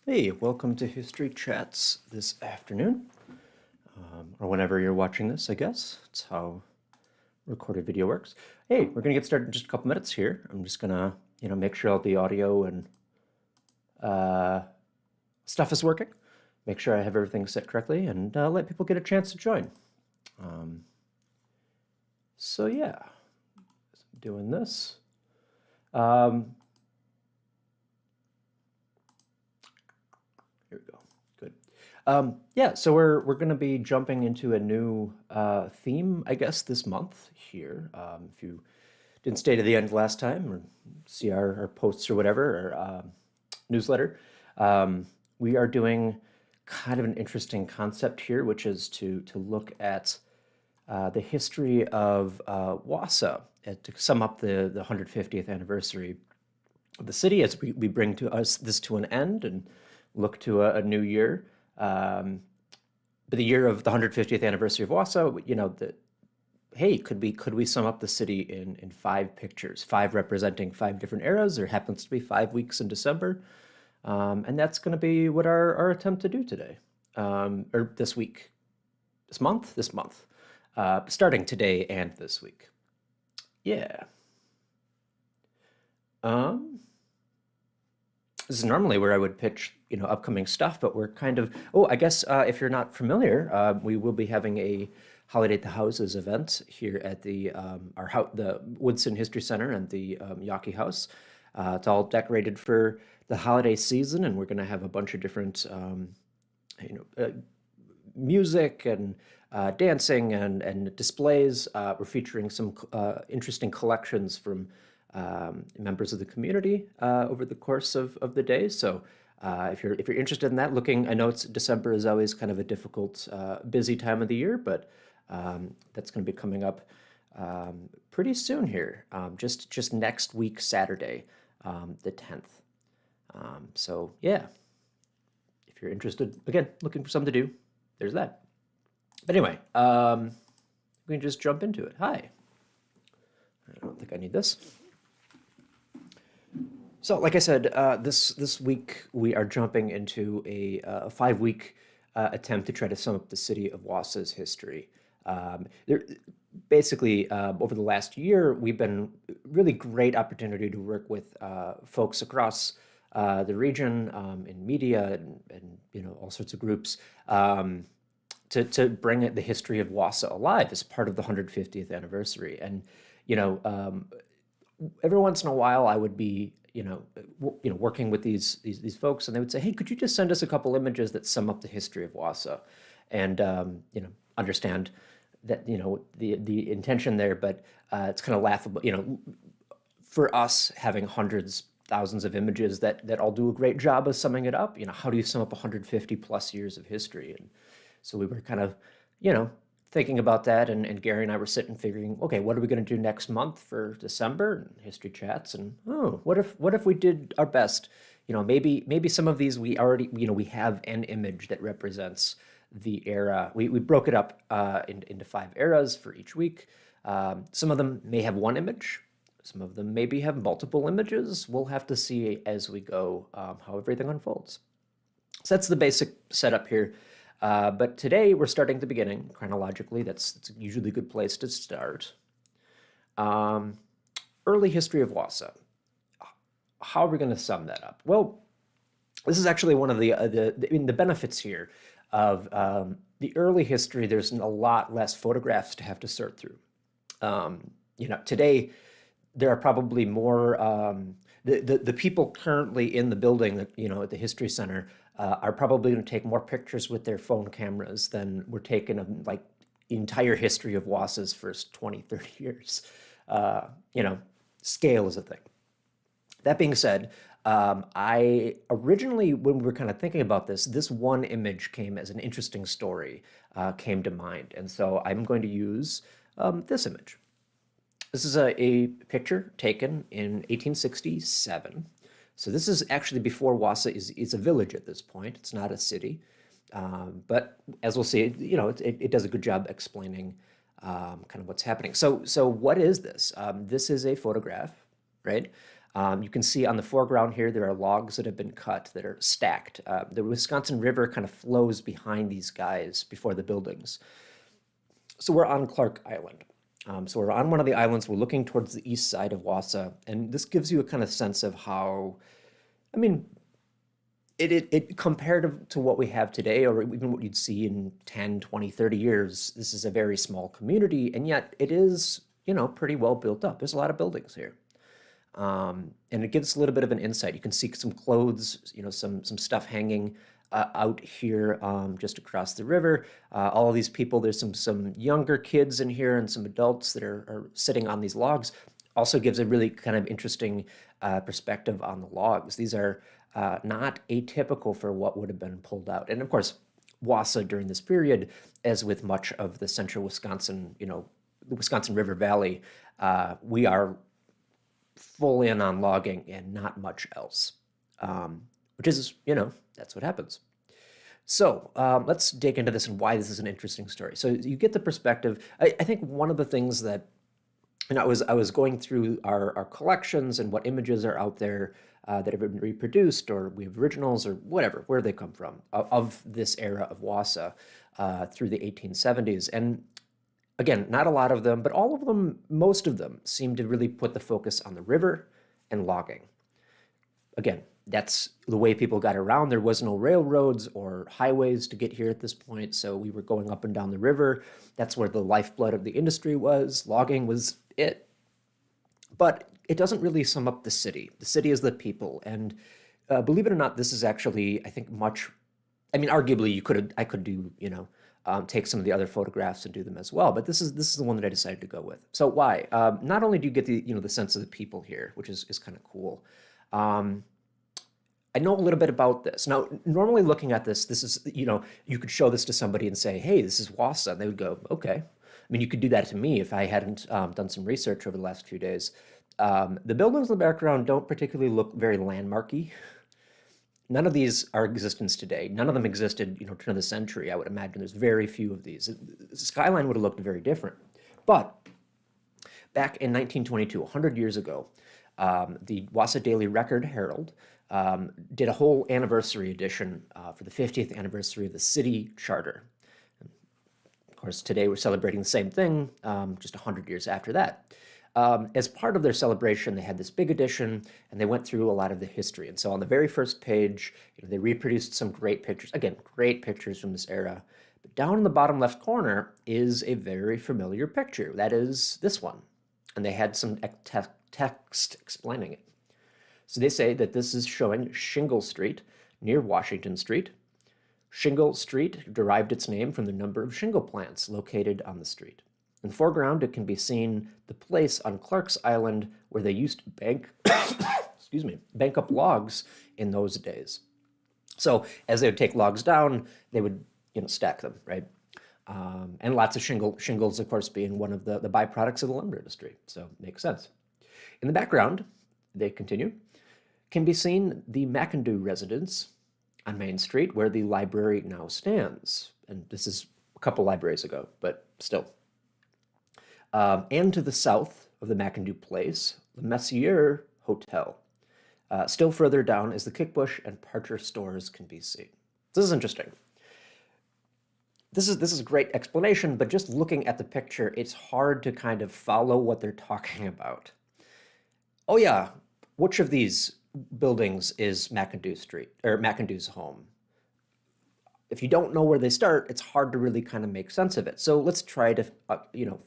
Hey, welcome to History Chats this afternoon, or whenever you're watching this, I guess. That's how recorded video works. Hey, we're gonna get started in just a couple minutes here. I'm just gonna, make sure all the audio and uh, stuff is working, make sure I have everything set correctly, and let people get a chance to join. Um, so yeah, doing this. Um, Here we go. Good. Yeah, so we're going to be jumping into a new theme, I guess, this month here. If you didn't stay to the end last time or see our posts or whatever, or newsletter, we are doing kind of an interesting concept here, which is to look at the history of Wausau, to sum up the 150th anniversary of the city as we bring to us this to an end and look to a new year. But the year of the 150th anniversary of Wausau, hey, could we sum up the city in 5 pictures, 5 representing 5 different eras? There happens to be 5 weeks in December, and that's going to be what our attempt to do today, or this week, this month, starting today and this week. Yeah. This is normally where I would pitch, upcoming stuff, but we're kind of, I guess if you're not familiar, we will be having a Holiday at the Houses event here at the the Woodson History Center and the Yawkey House. It's all decorated for the holiday season, and we're going to have a bunch of different, music and dancing and displays. We're featuring some interesting collections from members of the community over the course of the day. So if you're interested in that, I know December is always kind of a difficult, busy time of the year, but that's going to be coming up pretty soon here, just next week, Saturday, the 10th. So yeah, if you're interested, again, looking for something to do, there's that. But anyway, we can just jump into it. Hi. I don't think I need this. So, like I said, this week we are jumping into a 5-week attempt to try to sum up the city of Wausau's history. Basically, over the last year, we've been really great opportunity to work with folks across the region in media and all sorts of groups to bring the history of Wausau alive as part of the 150th anniversary. And every once in a while, I would be working with these folks, and they would say, "Hey, could you just send us a couple images that sum up the history of Wausau?" And understand that the intention there, but it's kind of laughable. For us having hundreds, thousands of images that all do a great job of summing it up. How do you sum up 150 plus years of history? And so we were kind of, thinking about that, and Gary and I were sitting figuring, okay, what are we going to do next month for December and history chats? And what if we did our best? Maybe some of these we already, we have an image that represents the era. We broke it up into 5 eras for each week. Some of them may have one image. Some of them maybe have multiple images. We'll have to see as we go how everything unfolds. So that's the basic setup here. But today we're starting at the beginning chronologically. That's usually a good place to start. Early history of Wausau. How are we going to sum that up? Well, this is actually one of the benefits here of the early history. There's a lot less photographs to have to sort through. Today there are probably more. The people currently in the building that at the History Center are probably going to take more pictures with their phone cameras than were taken of the entire history of Wausau's first 20, 30 years. Scale is a thing. That being said, I originally, when we were kind of thinking about this one image came as an interesting story, came to mind. And so I'm going to use this image. This is a picture taken in 1867. So this is actually before Wausau is a village at this point. It's not a city. But as we'll see, it does a good job explaining kind of what's happening. So what is this? This is a photograph, right? You can see on the foreground here, there are logs that have been cut that are stacked. The Wisconsin River kind of flows behind these guys before the buildings. So we're on Clark Island. So we're on one of the islands. We're looking towards the east side of Wausau. And this gives you a kind of sense of how, I mean, it compared to what we have today, or even what you'd see in 10, 20, 30 years, this is a very small community, and yet it is, pretty well built up. There's a lot of buildings here. And it gives a little bit of an insight. You can see some clothes, some stuff hanging out here just across the river. All of these people, there's some younger kids in here and some adults that are sitting on these logs. Also gives a really kind of interesting perspective on the logs. These are not atypical for what would have been pulled out. And of course, Wausau during this period, as with much of the central Wisconsin, the Wisconsin River Valley, we are full in on logging and not much else, which is, that's what happens. So let's dig into this and why this is an interesting story. So you get the perspective. I think one of the things that, I was going through our collections and what images are out there that have been reproduced, or we have originals or whatever, where they come from, of this era of Wausau through the 1870s. And again, not a lot of them, but all of them, most of them, seem to really put the focus on the river and logging. Again, that's the way people got around. There was no railroads or highways to get here at this point, so we were going up and down the river. That's where the lifeblood of the industry was. Logging was it. But it doesn't really sum up the city. The city is the people, and believe it or not, this is actually, I think, arguably I could do, take some of the other photographs and do them as well, but this is the one that I decided to go with. So why? Not only do you get the sense of the people here, which is kind of cool. I know a little bit about this. Now, normally looking at this is, you could show this to somebody and say, hey, this is Wausau. And they would go, okay. I mean, you could do that to me if I hadn't done some research over the last few days. The buildings in the background don't particularly look very landmarky. None of these are in existence today. None of them existed, turn of the century. I would imagine there's very few of these. The skyline would have looked very different. But back in 1922, 100 years ago, the Wausau Daily Record-Herald did a whole anniversary edition for the 50th anniversary of the city charter. And of course, today we're celebrating the same thing, just 100 years after that. As part of their celebration, they had this big edition, and they went through a lot of the history. And so on the very first page, they reproduced some great pictures. Again, great pictures from this era. But down in the bottom left corner is a very familiar picture. That is this one. And they had some text explaining it. So they say that this is showing Shingle Street near Washington Street. Shingle Street derived its name from the number of shingle plants located on the street. In the foreground, it can be seen the place on Clark's Island where they used to bank, bank up logs in those days. So as they would take logs down, they would, stack them, right? And lots of shingles, of course, being one of the byproducts of the lumber industry. So it makes sense. In the background, they continue, can be seen the McIndoe residence on Main Street where the library now stands. And this is a couple libraries ago, but still. And to the south of the McIndoe place, the Messier Hotel. Still further down is the Kickbush and Parcher stores can be seen. This is interesting. This is a great explanation, but just looking at the picture, it's hard to kind of follow what they're talking about. Oh yeah, which of these buildings is McIndoe Street, or McIndoe's home? If you don't know where they start, it's hard to really kind of make sense of it. So let's try to,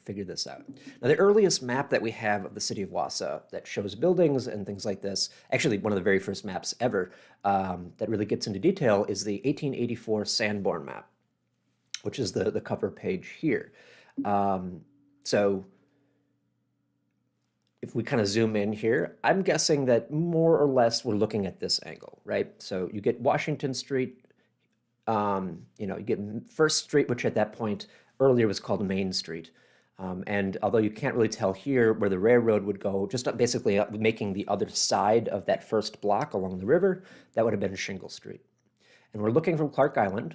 figure this out. Now, the earliest map that we have of the city of Wausau that shows buildings and things like this, actually one of the very first maps ever that really gets into detail, is the 1884 Sanborn map, which is the cover page here. So if we kind of zoom in here, I'm guessing that more or less we're looking at this angle, right? So you get Washington Street, you get First Street, which at that point earlier was called Main Street. And although you can't really tell here where the railroad would go, just basically making the other side of that first block along the river, that would have been Shingle Street. And we're looking from Clark Island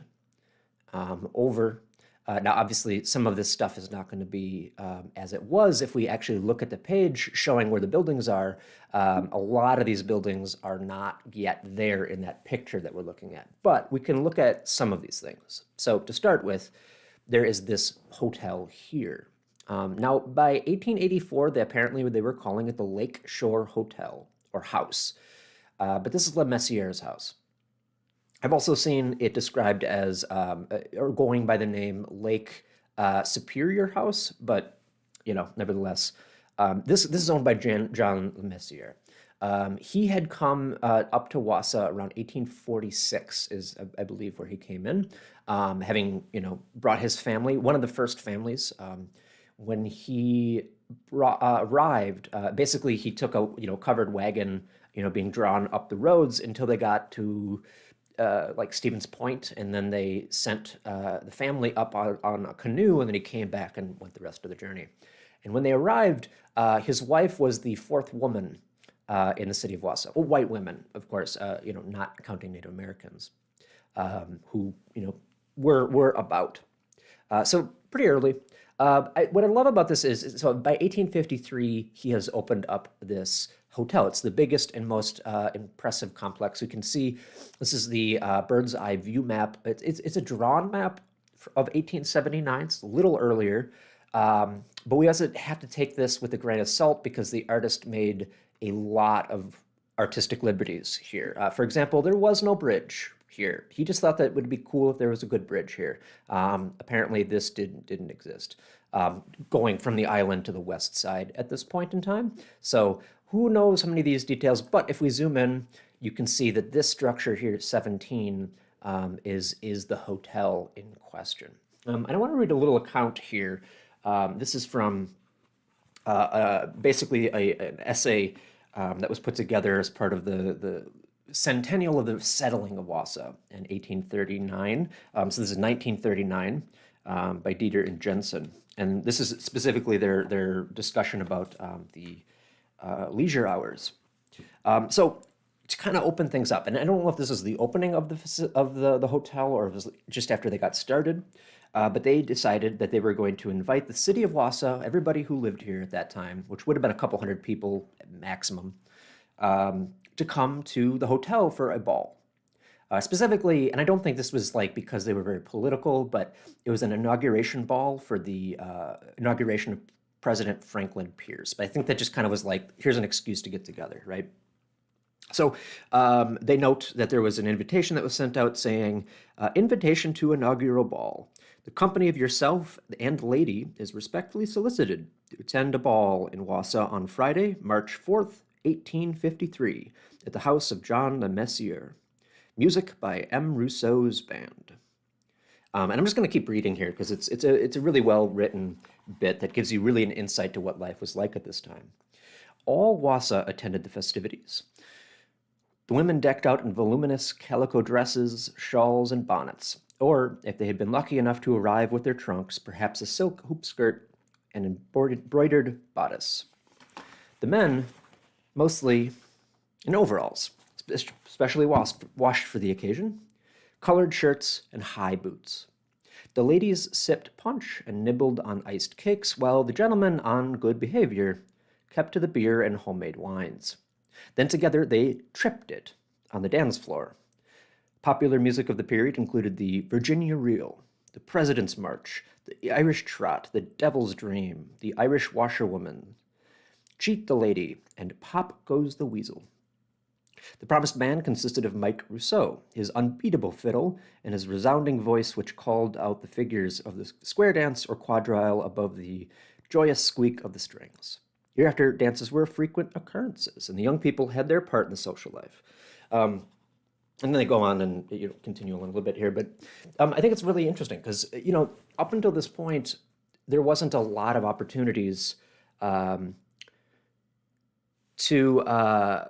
over Now, obviously, some of this stuff is not going to be as it was if we actually look at the page showing where the buildings are. A lot of these buildings are not yet there in that picture that we're looking at, but we can look at some of these things. So to start with, there is this hotel here. Now, by 1884, they were calling it the Lake Shore Hotel or House, but this is Le Messier's house. I've also seen it described as, or going by the name Lake Superior House, but nevertheless, this is owned by John Le Messier. He had come up to Wausau around 1846, is I believe where he came in, having brought his family, one of the first families. When he arrived, basically he took a covered wagon, being drawn up the roads until they got to like Stevens Point, and then they sent the family up on a canoe, and then he came back and went the rest of the journey. And when they arrived, his wife was the fourth woman in the city of Wausau. Well, white women, of course, not counting Native Americans, who were about. So pretty early. What I love about this is, so by 1853, he has opened up this hotel. It's the biggest and most impressive complex. You can see this is the bird's eye view map. It's a drawn map of 1879. It's a little earlier, but we also have to take this with a grain of salt because the artist made a lot of artistic liberties here. For example, there was no bridge here. He just thought that it would be cool if there was a good bridge here. Apparently, this didn't exist, going from the island to the west side at this point in time. So who knows how many of these details, but if we zoom in, you can see that this structure here, 17, is the hotel in question. And I want to read a little account here. This is from basically an essay that was put together as part of the centennial of the settling of Wausau in 1839. So this is 1939 by Dieter and Jensen. And this is specifically their discussion about the leisure hours. So to kind of open things up, and I don't know if this is the opening of the hotel or if it was just after they got started, but they decided that they were going to invite the city of Wausau, everybody who lived here at that time, which would have been a couple hundred people at maximum, to come to the hotel for a ball. Specifically, and I don't think this was like because they were very political, but it was an inauguration ball for the inauguration of President Franklin Pierce. But I think that just kind of was like, here's an excuse to get together, right? So they note that there was an invitation that was sent out saying, invitation to inaugural ball. The company of yourself and lady is respectfully solicited to attend a ball in Wausau on Friday, March 4th, 1853, at the house of John Le Messier. Music by M. Rousseau's band. And I'm just going to keep reading here because it's a really well-written bit that gives you really an insight to what life was like at this time. All Wausau attended the festivities. The women decked out in voluminous calico dresses, shawls, and bonnets, or, if they had been lucky enough to arrive with their trunks, perhaps a silk hoop skirt and embroidered bodice. The men, mostly in overalls, especially washed for the occasion, colored shirts, and high boots. The ladies sipped punch and nibbled on iced cakes, while the gentlemen, on good behavior, kept to the beer and homemade wines. Then together they tripped it on the dance floor. Popular music of the period included the Virginia Reel, the President's March, the Irish Trot, the Devil's Dream, the Irish Washerwoman, Cheat the Lady, and Pop Goes the Weasel. The promised band consisted of Mike Rousseau, his unbeatable fiddle, and his resounding voice which called out the figures of the square dance or quadrille above the joyous squeak of the strings. Hereafter, dances were frequent occurrences, and the young people had their part in the social life. And then they go on and continue a little bit here, but I think it's really interesting because up until this point, there wasn't a lot of opportunities to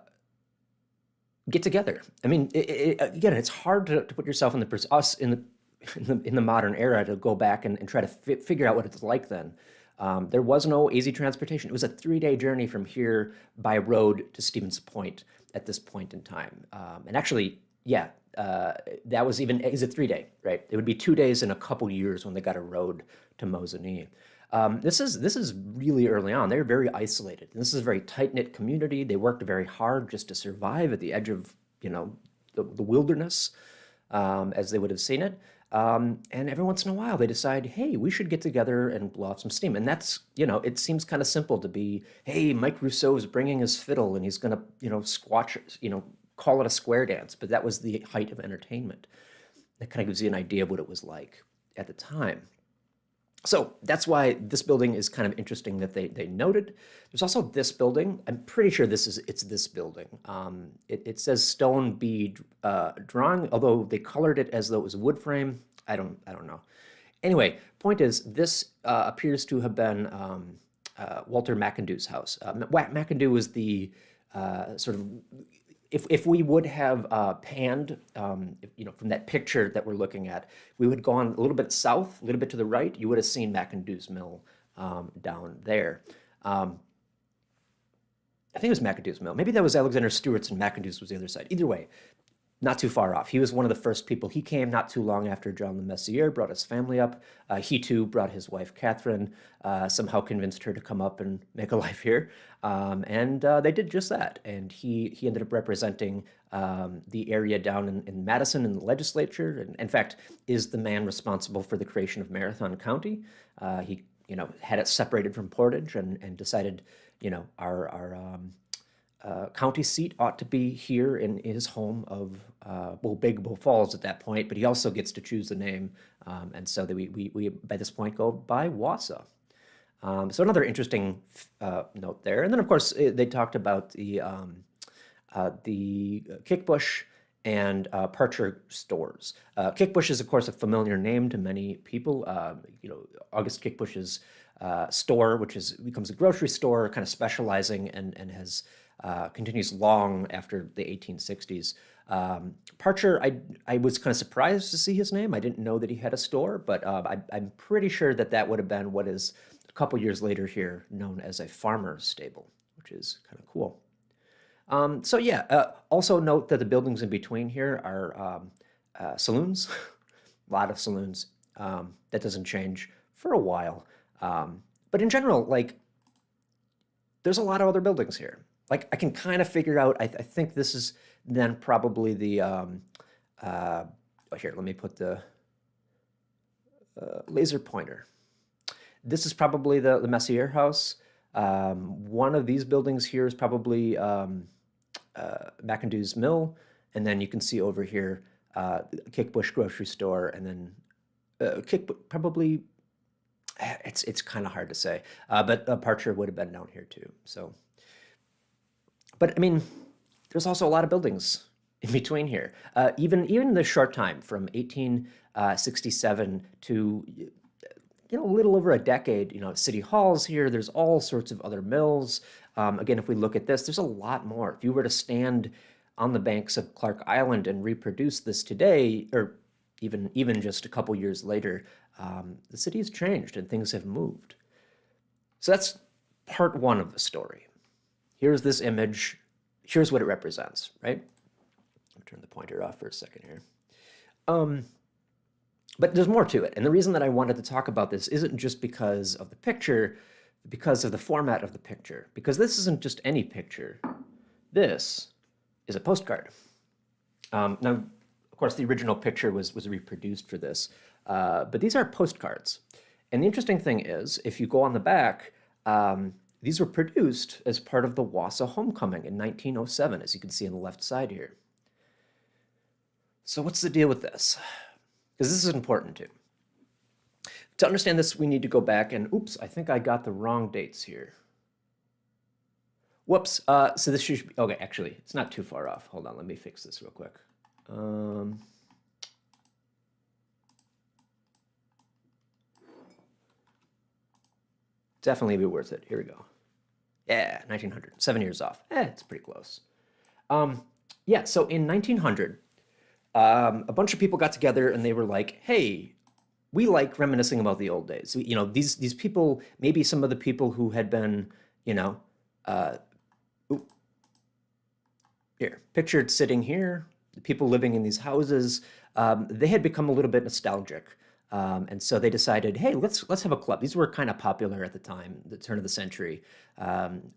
get together. I mean, again, it's hard to put yourself in the modern era to go back and try to figure out what it's like then. There was no easy transportation. It was a 3-day journey from here by road to Stevens Point at this point in time. And actually, yeah, that was even, is a 3 day, right? It would be 2 days in a couple years when they got a road to Mosinee. This is really early on. They're very isolated. This is a very tight-knit community. They worked very hard just to survive at the edge of, the wilderness, as they would have seen it. And every once in a while, they decide, hey, we should get together and blow off some steam. And that's, it seems kind of simple to be, hey, Mike Rousseau is bringing his fiddle and he's going to, squash, call it a square dance. But that was the height of entertainment. That kind of gives you an idea of what it was like at the time. So that's why this building is kind of interesting that they noted. There's also this building. I'm pretty sure it's this building. It says stone bead drawing, although they colored it as though it was a wood frame. I don't know. Anyway, point is this appears to have been Walter McIndew's house. McIndew was the sort of, if we would have panned, from that picture that we're looking at, we would go on a little bit south, a little bit to the right, you would have seen McIndew's mill down there. I think it was McIndew's mill. Maybe that was Alexander Stewart's and McIndew's was the other side. Either way, not too far off. He was one of the first people. He came not too long after John Le Messier brought his family up. He too brought his wife Catherine, somehow convinced her to come up and make a life here. And they did just that. And he ended up representing the area down in Madison in the legislature. And in fact, is the man responsible for the creation of Marathon County. He had it separated from Portage and decided, our county seat ought to be here in his home of Big Bull Falls at that point, but he also gets to choose the name, and so that we by this point go by Wausau. So another interesting note there, and then of course they talked about the Kickbush and Parcher stores. Kickbush is of course a familiar name to many people. August Kickbush's store, which becomes a grocery store, kind of specializing and has continues long after the 1860s. Parcher, I was kind of surprised to see his name. I didn't know that he had a store, but I'm pretty sure that would have been what is a couple years later here known as a farmer's stable, which is kind of cool. So yeah, also note that the buildings in between here are saloons, a lot of saloons. That doesn't change for a while. But in general, like, there's a lot of other buildings here. Like, I can kind of figure out, I think this is then probably the, here, let me put the laser pointer. This is probably the Messier house. One of these buildings here is probably McIndew's mill. And then you can see over here, Kickbush grocery store, and then probably, it's kind of hard to say, but Parcher would have been down here too. So, but I mean, there's also a lot of buildings in between here. Even the short time from 1867 to a little over a decade. City Hall's here. There's all sorts of other mills. Again, if we look at this, there's a lot more. If you were to stand on the banks of Clark Island and reproduce this today, or even just a couple years later, the city has changed and things have moved. So that's part one of the story. Here's this image. Here's what it represents, right? I'll turn the pointer off for a second here. But there's more to it. And the reason that I wanted to talk about this isn't just because of the picture, because of the format of the picture. Because this isn't just any picture. This is a postcard. Now, of course, the original picture was reproduced for this. But these are postcards. And the interesting thing is, if you go on the back, these were produced as part of the Wausau homecoming in 1907, as you can see on the left side here. So what's the deal with this? Because this is important too. To understand this, we need to go back and, oops, I think I got the wrong dates here. Whoops, so this should be, okay, actually, it's not too far off. Hold on, let me fix this real quick. Definitely be worth it. Here we go. Yeah, 1900, 7 years off. It's pretty close. Yeah, so in 1900, a bunch of people got together and they were like, hey, we like reminiscing about the old days. These people, maybe some of the people who had been, here, pictured sitting here the people living in these houses, they had become a little bit nostalgic. And so they decided, hey, let's have a club. These were kind of popular at the time, the turn of the century.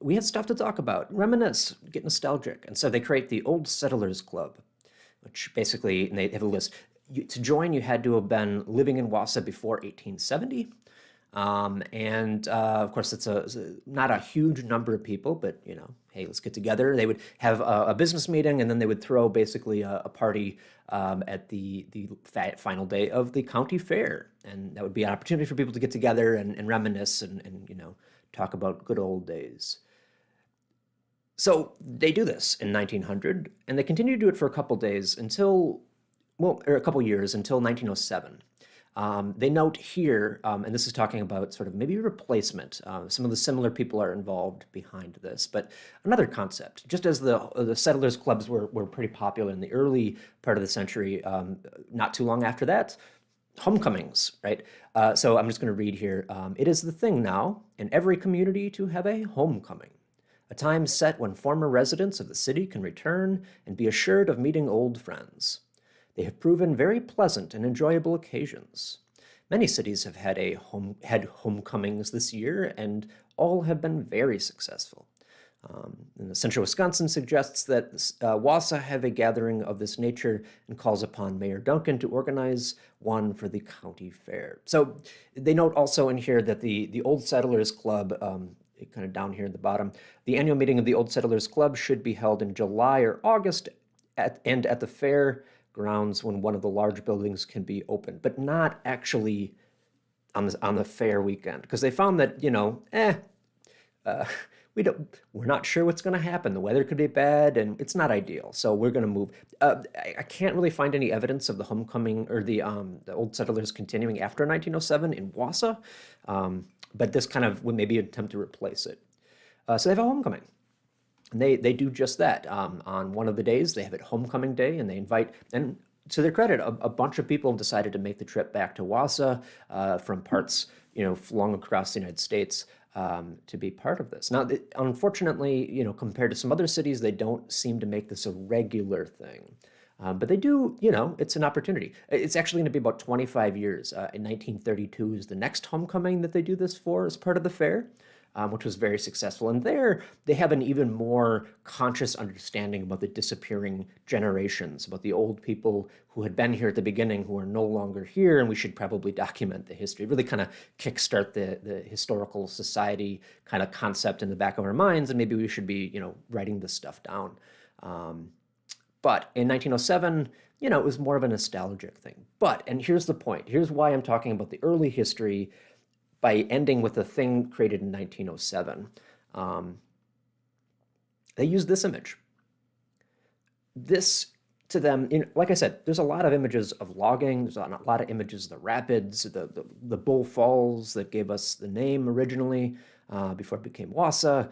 We had stuff to talk about, reminisce, get nostalgic. And so they create the Old Settlers Club, which basically, and they have a list. To join, you had to have been living in Wausau before 1870. And of course, it's not a huge number of people, but hey, let's get together. They would have a business meeting, and then they would throw basically a party at the final day of the county fair, and that would be an opportunity for people to get together and reminisce and talk about good old days. So they do this in 1900, and they continue to do it for a couple days until, well, or a couple years until 1907. They note here, and this is talking about sort of maybe replacement. Some of the similar people are involved behind this, but another concept. Just as the settlers clubs were pretty popular in the early part of the century, not too long after that, homecomings, right? So I'm just going to read here. It is the thing now in every community to have a homecoming, a time set when former residents of the city can return and be assured of meeting old friends. They have proven very pleasant and enjoyable occasions. Many cities have had homecomings this year, and all have been very successful. And the Central Wisconsin suggests that Wausau have a gathering of this nature and calls upon Mayor Duncan to organize one for the county fair. So they note also in here that the Old Settlers Club, kind of down here at the bottom, the annual meeting of the Old Settlers Club should be held in July or August and at the fair grounds when one of the large buildings can be open, but not actually on the fair weekend, because they found that we're not sure what's going to happen. The weather could be bad, and it's not ideal, so we're going to move. I can't really find any evidence of the homecoming or the Old Settlers continuing after 1907 in Wausau, but this kind of would maybe attempt to replace it. So they have a homecoming. And they do just that. On one of the days, they have it homecoming day, and they invite, and to their credit, a bunch of people decided to make the trip back to Wausau from parts, flung across the United States to be part of this. Now, unfortunately, compared to some other cities, they don't seem to make this a regular thing. But they do, it's an opportunity. It's actually going to be about 25 years. In 1932 is the next homecoming that they do this for as part of the fair. Which was very successful. And there, they have an even more conscious understanding about the disappearing generations, about the old people who had been here at the beginning who are no longer here, and we should probably document the history, really kind of kickstart the historical society kind of concept in the back of our minds, and maybe we should be, writing this stuff down. But in 1907, it was more of a nostalgic thing. And here's the point. Here's why I'm talking about the early history by ending with a thing created in 1907. They used this image. This, to them, like I said, there's a lot of images of logging. There's a lot of images of the rapids, the Bull Falls that gave us the name originally before it became Wausau.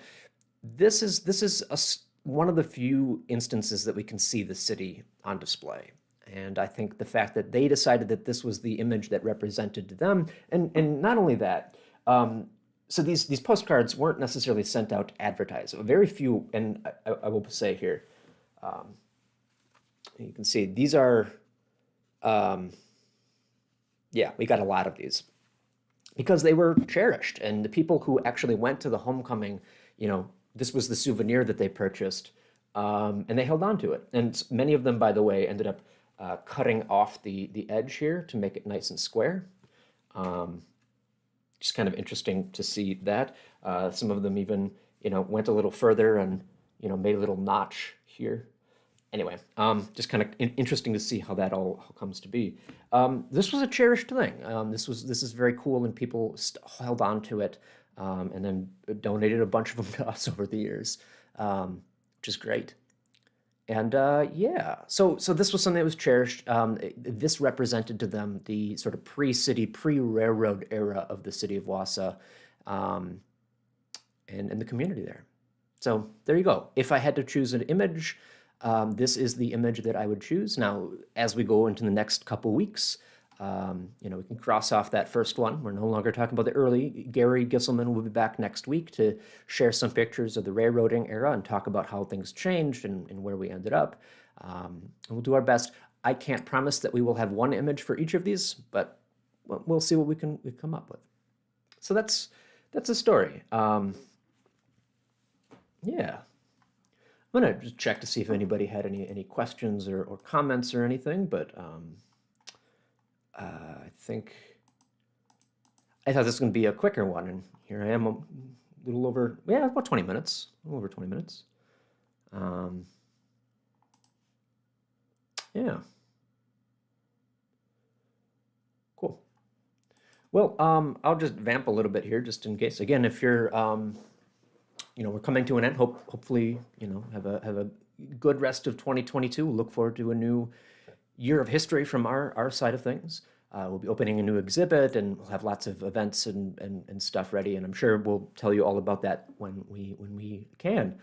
This is one of the few instances that we can see the city on display. And I think the fact that they decided that this was the image that represented to them, and not only that, so these postcards weren't necessarily sent out to advertise. Very few, and I will say here, you can see these are, yeah, we got a lot of these because they were cherished, and the people who actually went to the homecoming, this was the souvenir that they purchased, and they held on to it. And many of them, by the way, ended up cutting off the edge here to make it nice and square. Just kind of interesting to see that. Some of them even, went a little further and, made a little notch here. Anyway, just kind of interesting to see how that all comes to be. This was a cherished thing. This is very cool, and people held on to it, and then donated a bunch of them to us over the years, which is great. And yeah, so this was something that was cherished. This represented to them the sort of pre-city, pre-railroad era of the city of Wausau, and the community there. So there you go. If I had to choose an image, this is the image that I would choose. Now, as we go into the next couple weeks, we can cross off that first one. We're no longer talking about the early. Gary Gisselman will be back next week to share some pictures of the railroading era and talk about how things changed and where we ended up. And we'll do our best. I can't promise that we will have one image for each of these, but we'll see what we come up with. So that's a story. Yeah. I'm gonna just check to see if anybody had any questions or comments or anything, but I thought this was gonna be a quicker one, and here I am a little over, yeah, about 20 minutes, a little over 20 minutes. Yeah. Cool. Well, I'll just vamp a little bit here, just in case. Again, if you're, we're coming to an end. Hopefully, have a good rest of 2022. Look forward to a new year of history from our side of things. We'll be opening a new exhibit, and we'll have lots of events and stuff ready. And I'm sure we'll tell you all about that when we can.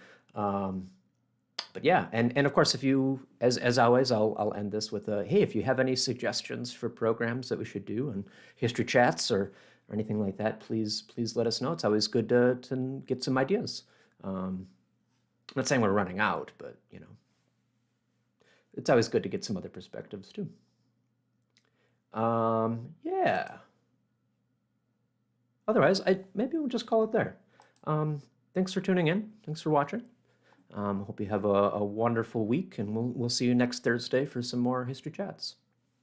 But yeah, and of course, if you, as always, I'll end this with a, hey, if you have any suggestions for programs that we should do and history chats or anything like that, please let us know. It's always good to get some ideas. I'm not saying we're running out, but it's always good to get some other perspectives too. Yeah. Otherwise, maybe we'll just call it there. Thanks for tuning in. Thanks for watching. Hope you have a wonderful week, and we'll see you next Thursday for some more history chats.